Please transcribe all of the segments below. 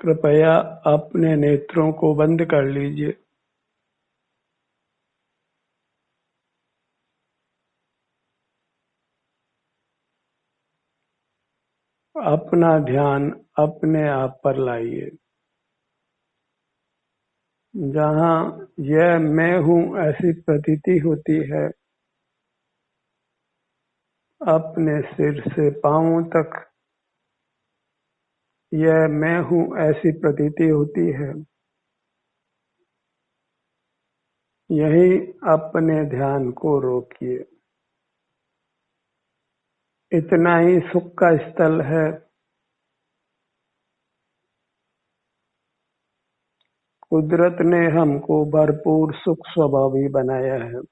कृपया अपने नेत्रों को बंद कर लीजिए। अपना ध्यान अपने आप पर लाइए। जहाँ यह मैं हूँ ऐसी प्रतीति होती है, अपने सिर से पांवों तक यह मैं हूँ ऐसी प्रतीति होती है। यही अपने ध्यान को रोकिए। इतना ही सुख का स्थल है। कुदरत ने हमको भरपूर सुख स्वभावी बनाया है।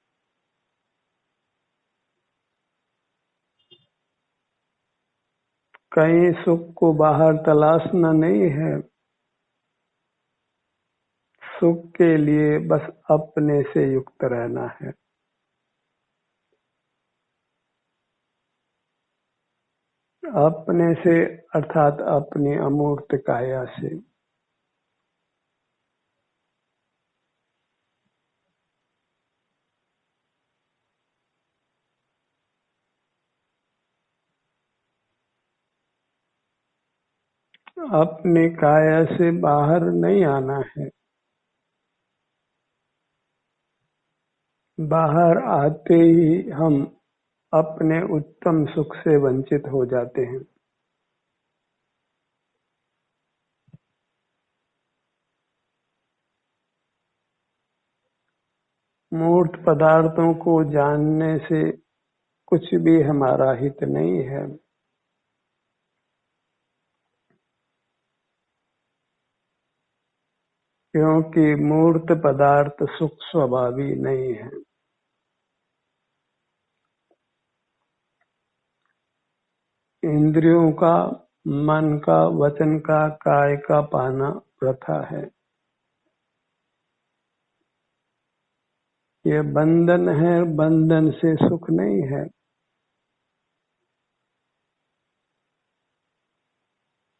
कहीं सुख को बाहर तलाशना नहीं है। सुख के लिए बस अपने से युक्त रहना है। अपने से अर्थात अपनी अमूर्त काया से। अपनी काया से बाहर नहीं आना है। बाहर आते ही हम अपने उत्तम सुख से वंचित हो जाते हैं। मूर्त पदार्थों को जानने से कुछ भी हमारा हित नहीं है। क्योंकि मूर्त पदार्थ सुख स्वभावी नहीं है। इंद्रियों का, मन का, वचन का, काय का पाना प्रथा है। ये बंधन है, बंधन से सुख नहीं है।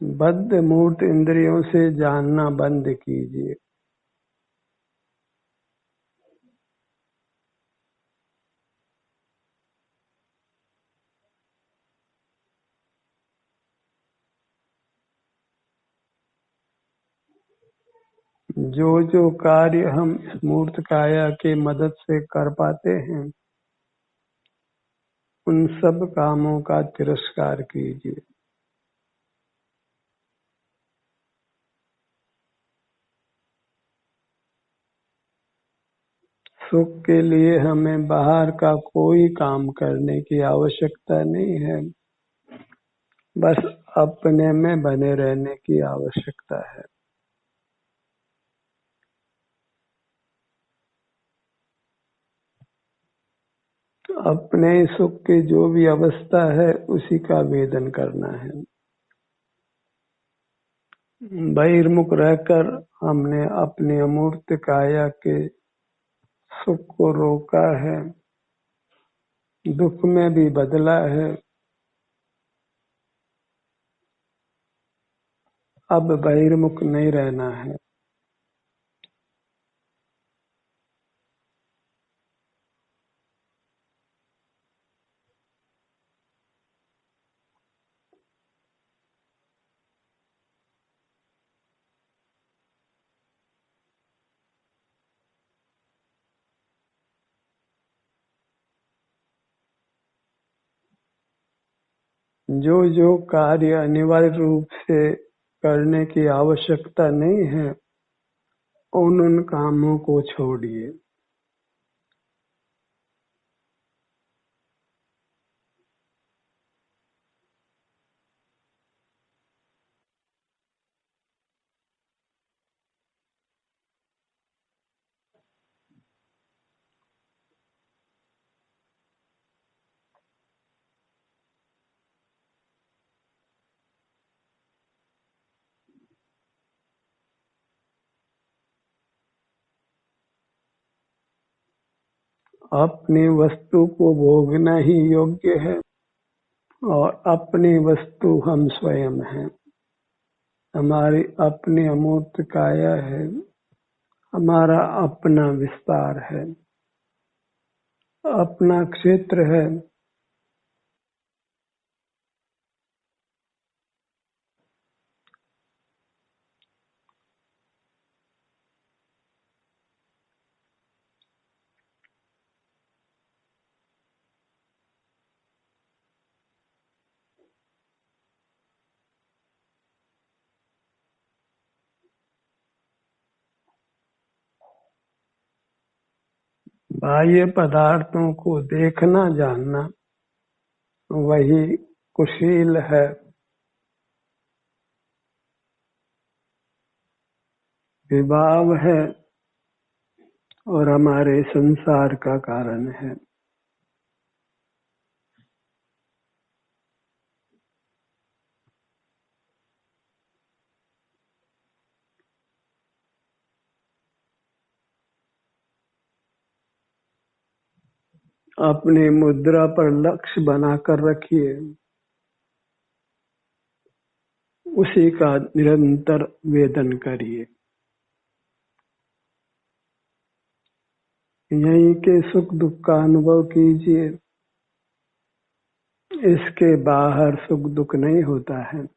बद्ध मूर्त इंद्रियों से जानना बंद कीजिए। जो जो कार्य हम इस मूर्त काया के मदद से कर पाते हैं, उन सब कामों का तिरस्कार कीजिए। सुख के लिए हमें बाहर का कोई काम करने की आवश्यकता नहीं है। बस अपने में बने रहने की आवश्यकता है। अपने सुख की जो भी अवस्था है उसी का वेदन करना है। बहिर्मुख रहकर हमने अपने अमूर्त काया के सुख को रोका है, दुख में भी बदला है। अब बहिर्मुख नहीं रहना है। जो जो कार्य अनिवार्य रूप से करने की आवश्यकता नहीं है, उन कामों को छोड़िए। अपनी वस्तु को भोगना ही योग्य है और अपनी वस्तु हम स्वयं हैं। हमारी अपनी अमूर्त काया है, हमारा अपना विस्तार है, अपना क्षेत्र है। बाह्य पदार्थों को देखना जानना वही कुशील है। विभाव है और हमारे संसार का कारण है। अपनी मुद्रा पर लक्ष्य बनाकर रखिए, उसी का निरंतर वेदन करिए। यहीं के सुख दुख का अनुभव कीजिए, इसके बाहर सुख दुख नहीं होता है।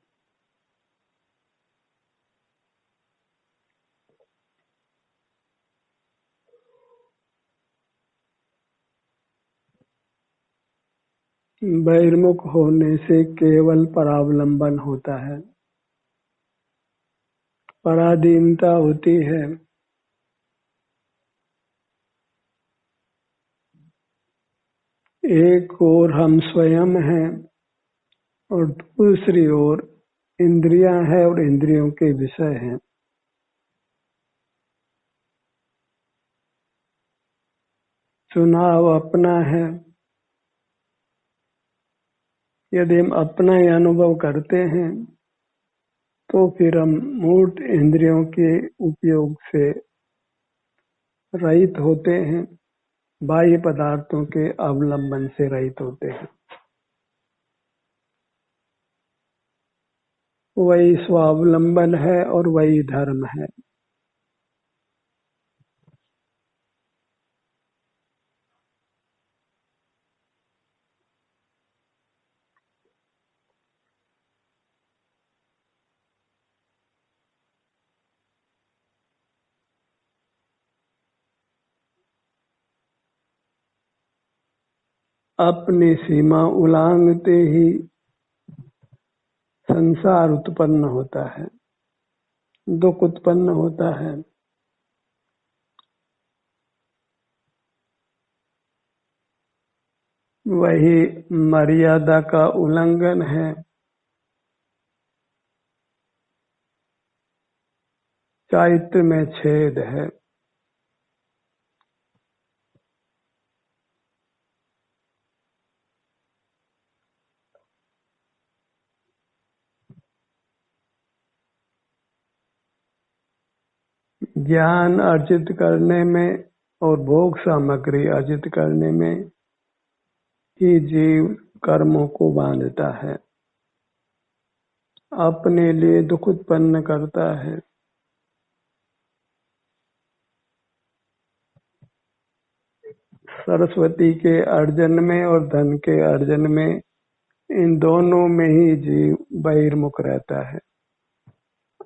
बहिर्मुख होने से केवल परावलंबन होता है, पराधीनता होती है। एक ओर हम स्वयं हैं और दूसरी ओर इंद्रियां हैं और इंद्रियों के विषय हैं। चुनाव अपना है। यदि हम अपना ही अनुभव करते हैं तो फिर हम मूर्त इंद्रियों के उपयोग से रहित होते हैं, बाह्य पदार्थों के अवलंबन से रहित होते हैं। वही स्वावलंबन है और वही धर्म है। अपनी सीमा उल्लांघते ही संसार उत्पन्न होता है, दुख उत्पन्न होता है। वही मर्यादा का उल्लंघन है। चारित्र में छेद है। ज्ञान अर्जित करने में और भोग सामग्री अर्जित करने में ही जीव कर्मों को बांधता है, अपने लिए दुख उत्पन्न करता है। सरस्वती के अर्जन में और धन के अर्जन में, इन दोनों में ही जीव बहिर्मुख रहता है,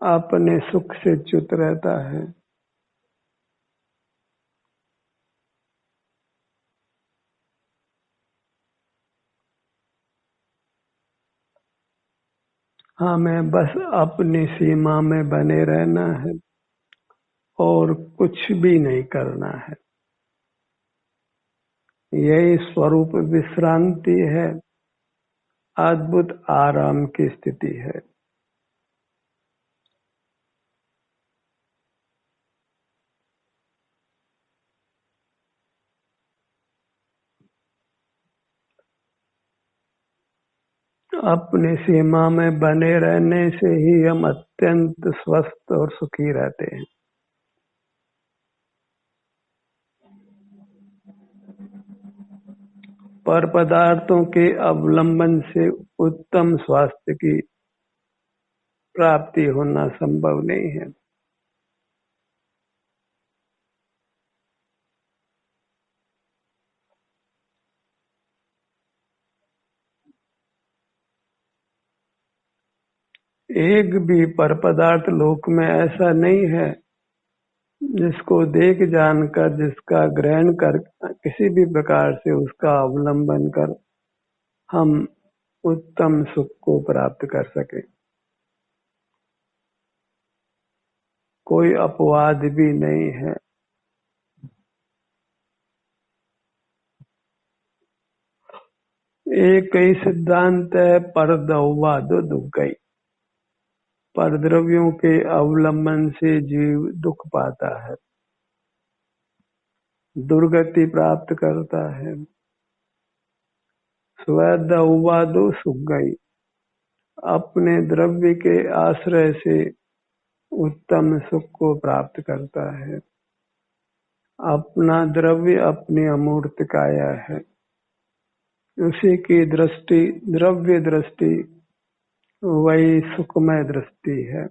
अपने सुख से च्युत रहता है। हमें बस अपनी सीमा में बने रहना है और कुछ भी नहीं करना है। यही स्वरूप विश्रांति है, अद्भुत आराम की स्थिति है। अपनी सीमा में बने रहने से ही हम अत्यंत स्वस्थ और सुखी रहते हैं। पर पदार्थों के अवलंबन से उत्तम स्वास्थ्य की प्राप्ति होना संभव नहीं है। एक भी पर पदार्थ लोक में ऐसा नहीं है जिसको देख जानकर, जिसका ग्रहण कर, किसी भी प्रकार से उसका अवलंबन कर हम उत्तम सुख को प्राप्त कर सके। कोई अपवाद भी नहीं है। एक ही सिद्धांत है, पर दौवादो दुगई। पर द्रव्यों के अवलंबन से जीव दुख पाता है, दुर्गति प्राप्त करता है। स्वदौवादो सुगई, अपने द्रव्य के आश्रय से उत्तम सुख को प्राप्त करता है। अपना द्रव्य अपनी अमूर्त काया है, उसी की दृष्टि द्रव्य दृष्टि वही सुखमय दृष्टि है।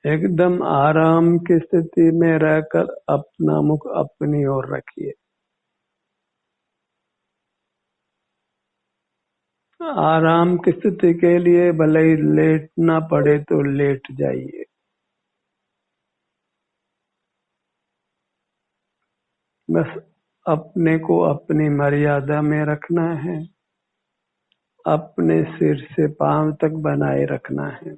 एकदम आराम की स्थिति में रहकर अपना मुख अपनी ओर रखिए। आराम की स्थिति के लिए भले ही लेटना पड़े तो लेट जाइए। बस अपने को अपनी मर्यादा में रखना है, अपने सिर से पांव तक बनाए रखना है।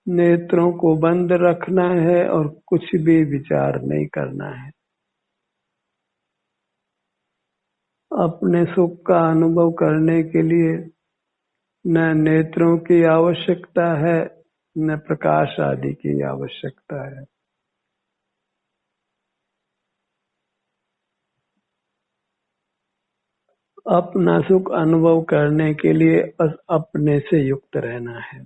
नेत्रों को बंद रखना है और कुछ भी विचार नहीं करना है। अपने सुख का अनुभव करने के लिए न नेत्रों की आवश्यकता है, न प्रकाश आदि की आवश्यकता है। अपना सुख अनुभव करने के लिए बस अपने से युक्त रहना है।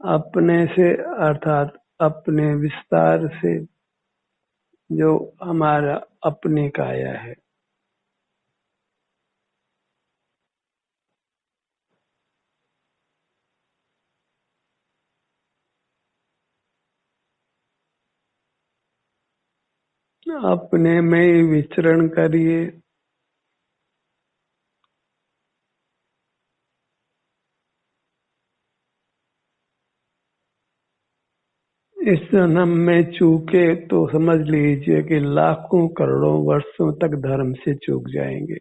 अपने से अर्थात अपने विस्तार से, जो हमारा अपनी काया है। अपने में ही विचरण करिए। इस जन्म में चूके तो समझ लीजिए कि लाखों करोड़ों वर्षों तक धर्म से चूक जाएंगे।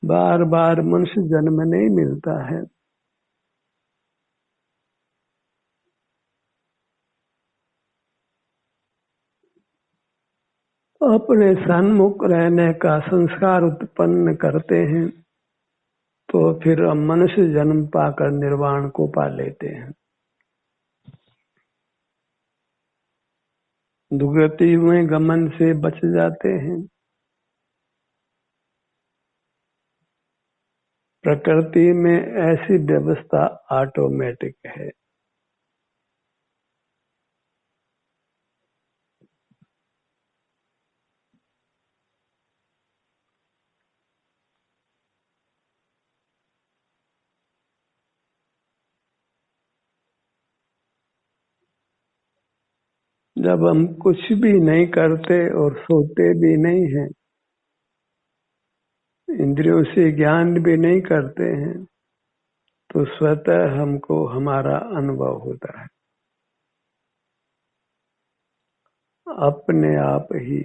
बार बार मनुष्य जन्म नहीं मिलता है। अपने सन्मुख रहने का संस्कार उत्पन्न करते हैं तो फिर हम मनुष्य जन्म पाकर निर्वाण को पा लेते हैं। दुर्गति में गमन से बच जाते हैं। प्रकृति में ऐसी व्यवस्था ऑटोमेटिक है। जब हम कुछ भी नहीं करते और सोते भी नहीं हैं, इंद्रियों से ज्ञान भी नहीं करते हैं, तो स्वतः हमको हमारा अनुभव होता है अपने आप ही।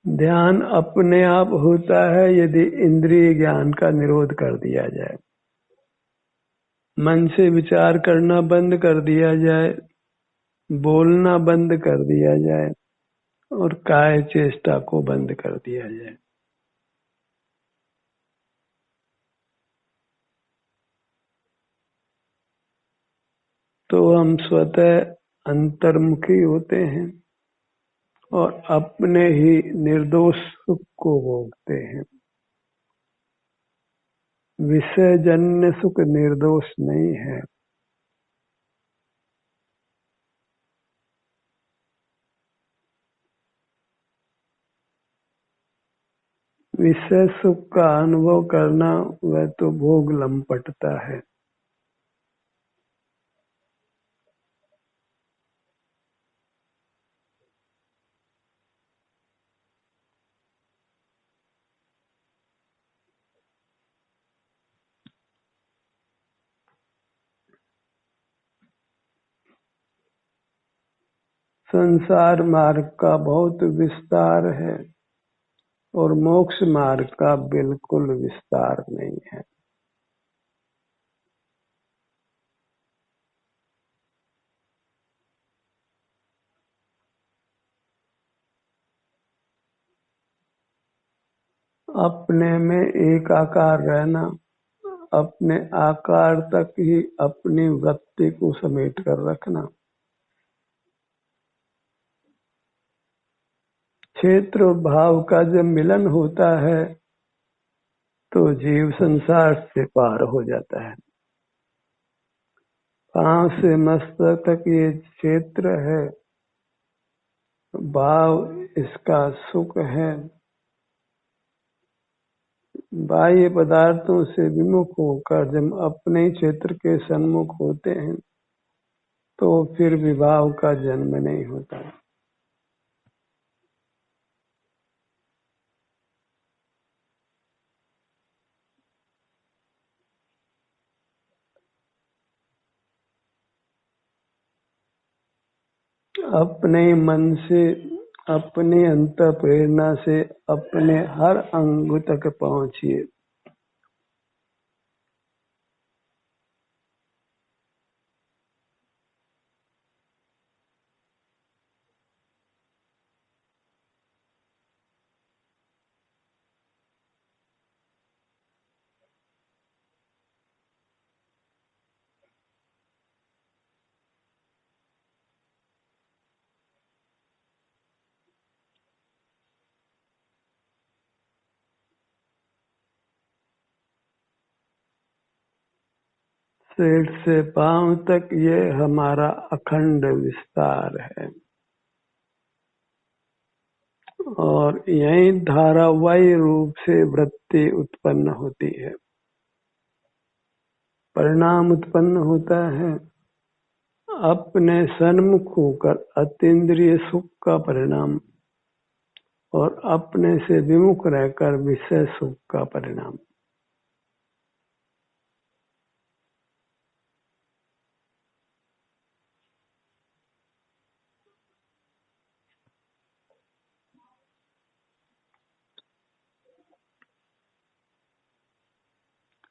ध्यान अपने आप होता है यदि इंद्रिय ज्ञान का निरोध कर दिया जाए, मन से विचार करना बंद कर दिया जाए, बोलना बंद कर दिया जाए और काय चेष्टा को बंद कर दिया जाए। तो हम स्वतः अंतर्मुखी होते हैं और अपने ही निर्दोष सुख को भोगते हैं। विषयजन्य सुख निर्दोष नहीं है। विषय सुख का अनुभव करना वह तो भोग लंपटता है। संसार मार्ग का बहुत विस्तार है और मोक्ष मार्ग का बिल्कुल विस्तार नहीं है। अपने में एक आकार रहना, अपने आकार तक ही अपनी वृत्ति को समेट कर रखना। क्षेत्र और भाव का जब मिलन होता है तो जीव संसार से पार हो जाता है। पांव से मस्तक तक ये क्षेत्र है, भाव इसका सुख है। बाह्य पदार्थों से विमुख होकर जब अपने ही क्षेत्र के सन्मुख होते हैं तो फिर विभाव का जन्म नहीं होता। अपने मन से, अपने अंत प्रेरणा से अपने हर अंग तक पहुंचिए। सिर से पांव तक ये हमारा अखंड विस्तार है और यही धारावाही रूप से वृत्ति उत्पन्न होती है, परिणाम उत्पन्न होता है। अपने सन्मुख होकर अतीन्द्रिय सुख का परिणाम और अपने से विमुख रहकर विषय सुख का परिणाम।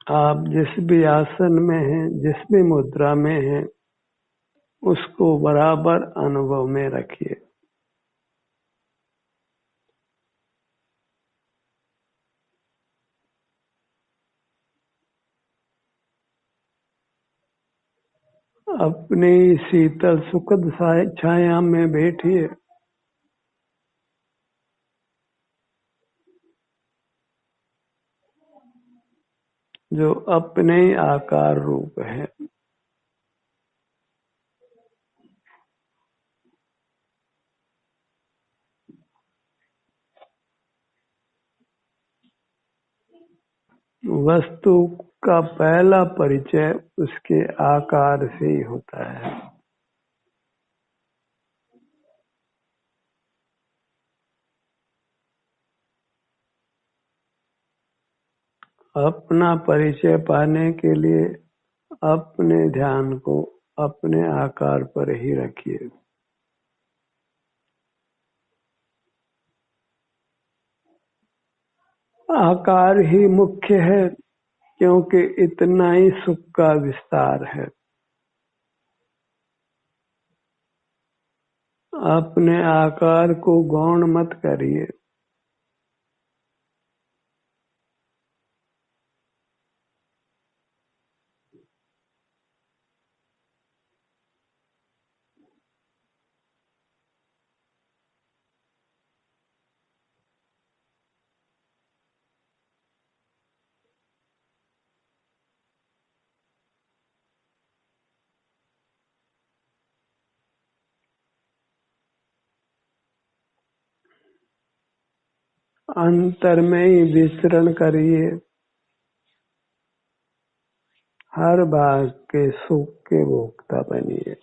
आप जिस भी आसन में हैं, जिस भी मुद्रा में हैं, उसको बराबर अनुभव में रखिए। अपनी शीतल सुखद छाया में बैठिए, जो अपने आकार रूप है। वस्तु का पहला परिचय उसके आकार से ही होता है। अपना परिचय पाने के लिए अपने ध्यान को अपने आकार पर ही रखिए। आकार ही मुख्य है क्योंकि इतना ही सुख का विस्तार है। अपने आकार को गौण मत करिए। अंतर में ही विचरण करिए, हर भाग के सुख के भोक्ता बनिए।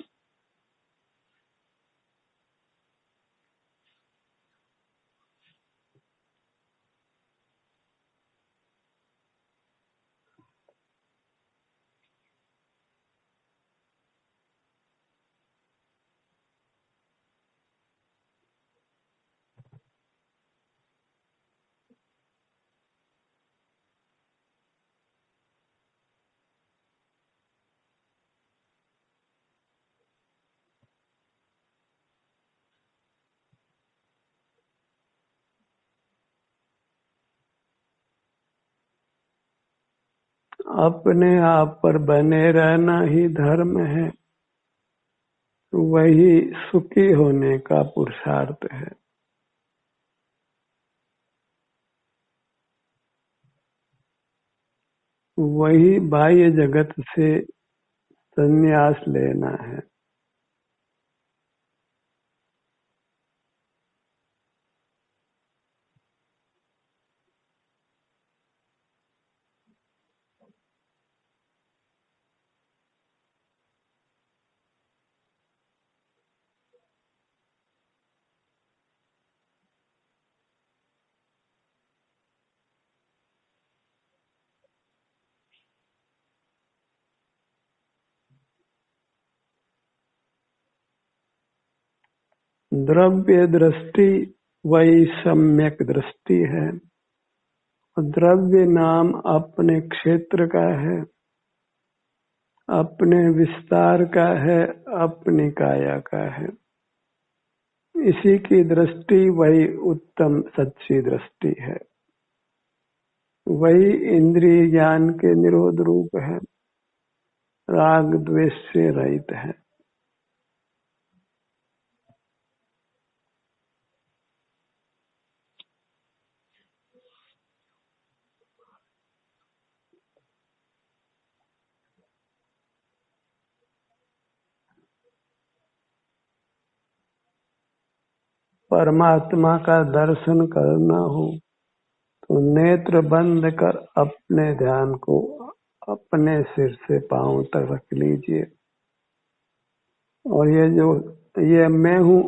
अपने आप पर बने रहना ही धर्म है, वही सुखी होने का पुरुषार्थ है। वही बाह्य जगत से संन्यास लेना है। द्रव्य दृष्टि वही सम्यक दृष्टि है। द्रव्य नाम अपने क्षेत्र का है, अपने विस्तार का है, अपनी काया का है। इसी की दृष्टि वही उत्तम सच्ची दृष्टि है। वही इंद्रिय ज्ञान के निरोध रूप है, राग द्वेष से रहित है। परमात्मा का दर्शन करना हो तो नेत्र बंद कर अपने ध्यान को अपने सिर से पांव तक रख लीजिए, और ये मैं हूँ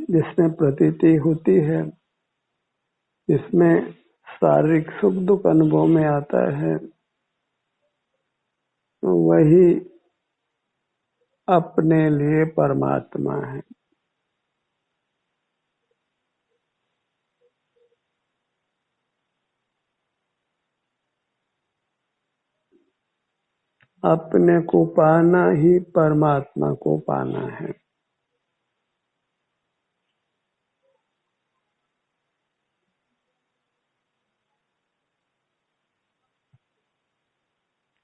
जिसमें प्रतीति होती है, जिसमें शारीरिक सुख दुख अनुभव में आता है, वही अपने लिए परमात्मा है। अपने को पाना ही परमात्मा को पाना है।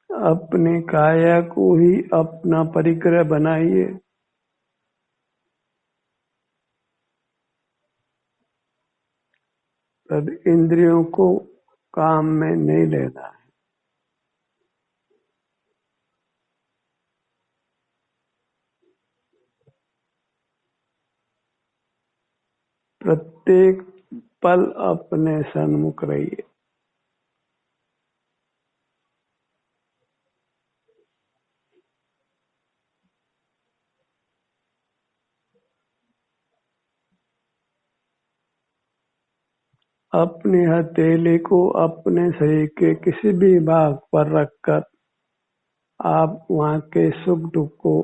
अपनी काया को ही अपना परिग्रह बनाइए। तब इंद्रियों को काम में नहीं लेना है। प्रत्येक पल अपने सन्मुख रहिए। अपनी हथेली को अपने शरीर के किसी भी भाग पर रखकर आप वहाँ के सुख दुख को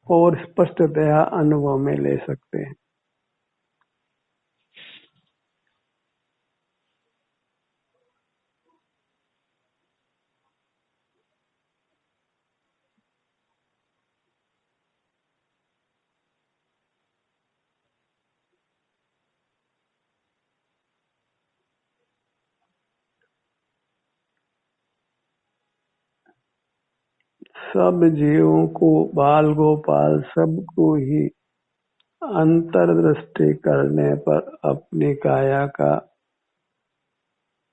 और स्पष्टतया अनुभव में ले सकते हैं। सब जीवों को, बाल गोपाल सबको ही अंतर्दृष्टि करने पर अपनी काया का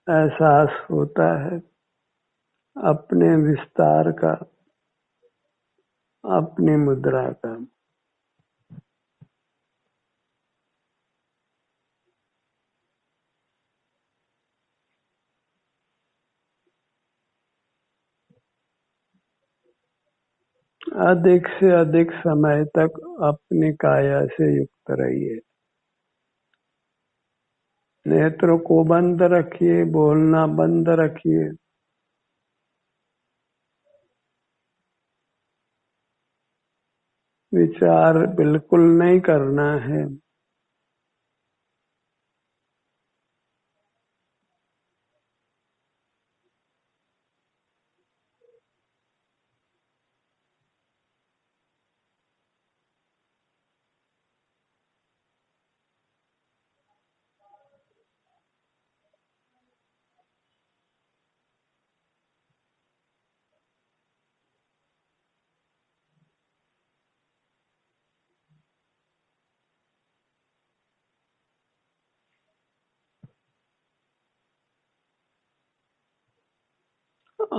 एहसास होता है, अपने विस्तार का, अपनी मुद्रा का। अधिक से अधिक समय तक अपनी काया से युक्त रहिए। नेत्रों को बंद रखिए, बोलना बंद रखिए। विचार बिल्कुल नहीं करना है।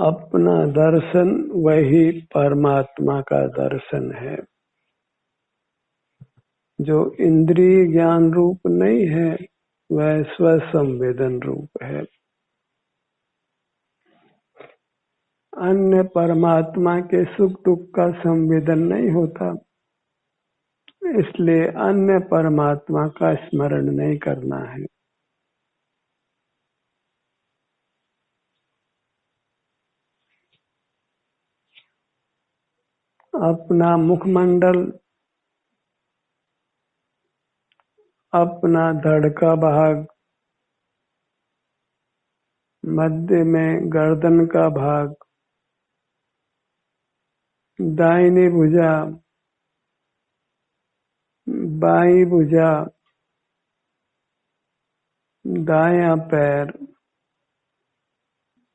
अपना दर्शन वही परमात्मा का दर्शन है, जो इंद्रिय ज्ञान रूप नहीं है, वह स्व संवेदन रूप है। अन्य परमात्मा के सुख दुख का संवेदन नहीं होता, इसलिए अन्य परमात्मा का स्मरण नहीं करना है। अपना मुखमंडल, अपना धड़ का भाग, मध्य में गर्दन का भाग, दाहिनी भुजा, बाईं भुजा, दायां पैर,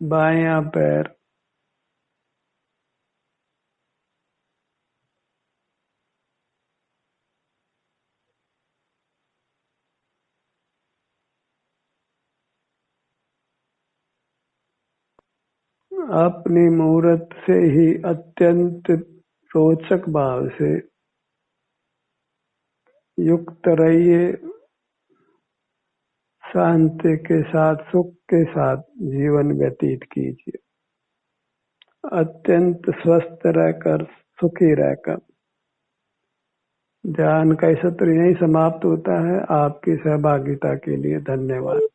बायां पैर, अपनी मूरत से ही अत्यंत रोचक भाव से युक्त रहिए। शांति के साथ, सुख के साथ जीवन व्यतीत कीजिए। अत्यंत स्वस्थ रहकर, सुखी रहकर। ध्यान का सत्र यहीं समाप्त होता है। आपकी सहभागिता के लिए धन्यवाद।